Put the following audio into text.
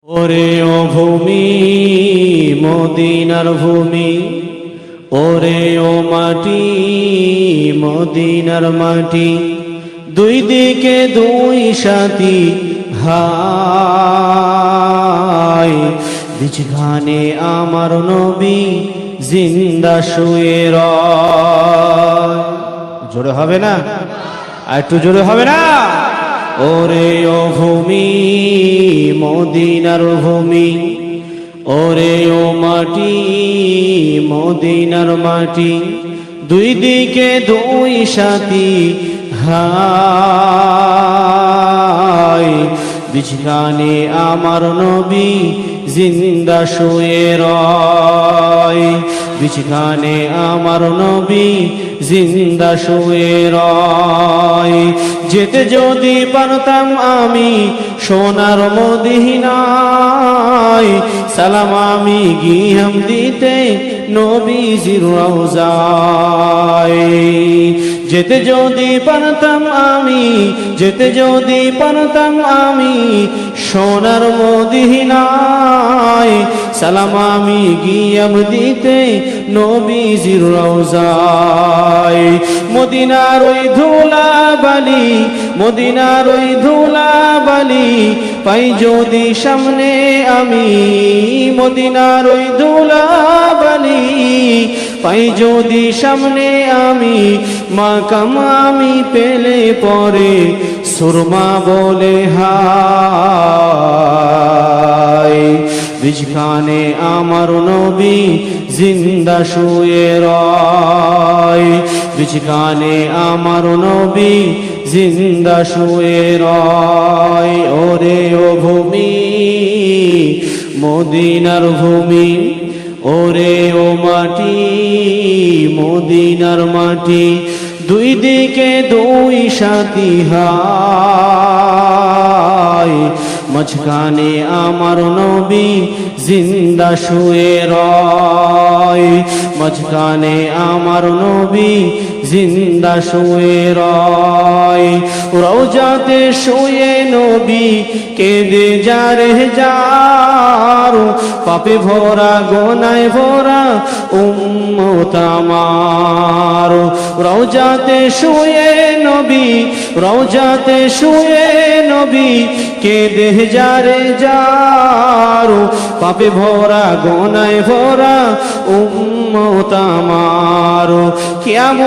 ওরে ও ভূমি মদিনার ভূমি, ওরে ও মাটি মদিনার মাটি, দুই দিকে দুই সাথী হাই, বিছখানে আমার নবী জিন্দা শুয়ে রয়। জোরে হবে না? আর একটু জোরে হবে না? ওরে ও ভূমি মদিনার ভূমি, ওরে ও মাটি মদিনার মাটি, দুই দিকে দুই সাথী হাই, বিছখানে আমার নবী জিন্দা শুয়ে রয়, বিছখানে আমার নবী জিন্দা শুয়ে রয়। যেতে যদি পারতাম আমি সোনার মদিনায়, সালাম আমি গিয়াম দিতে নবীজির রওজায়। যেতে যদি পারতাম আমি, যেতে যদি পারতাম আমি সোনার মদিনায়, সালাম আমি গিয়াম দিতে নবীজির রওজায়। মদিনার ওই ধুলা বালি, মদিনার ওই ধুলা বালি পাই যদি সামনে আমি, মদিনার ওই ধুলা বালি পাই যদি সামনে আমি, মাকাম আমি পেলে পরে সুরমা বলে হাই, বিছখানে আমার নবী জিন্দা শুয়ে রয়, বিছখানে আমার নবী জিন্দা শুয়ে রয়। ওরে ও ভূমি মদিনার ভূমি, ওরে ও মাটি মদিনার মাটি, দুই দিকে দুই সাথী হাই, মাঝখানে আমার নবী জিন্দা শুয়ে রয়, মাঝখানে আমার নবী জিন্দা শুয়ে রয়। রওজাতে শুয়ে নবী কেঁদে যারে যার, পাপে ভরা গোনায় ভরা উম্মত আমার। রওজাতে শুয়ে নবী, রওজাতে শুয়ে নবী কেঁদে যারে যার, পাপে ভরা গোনায় ভরা উম্মত আমার। কিয়ামত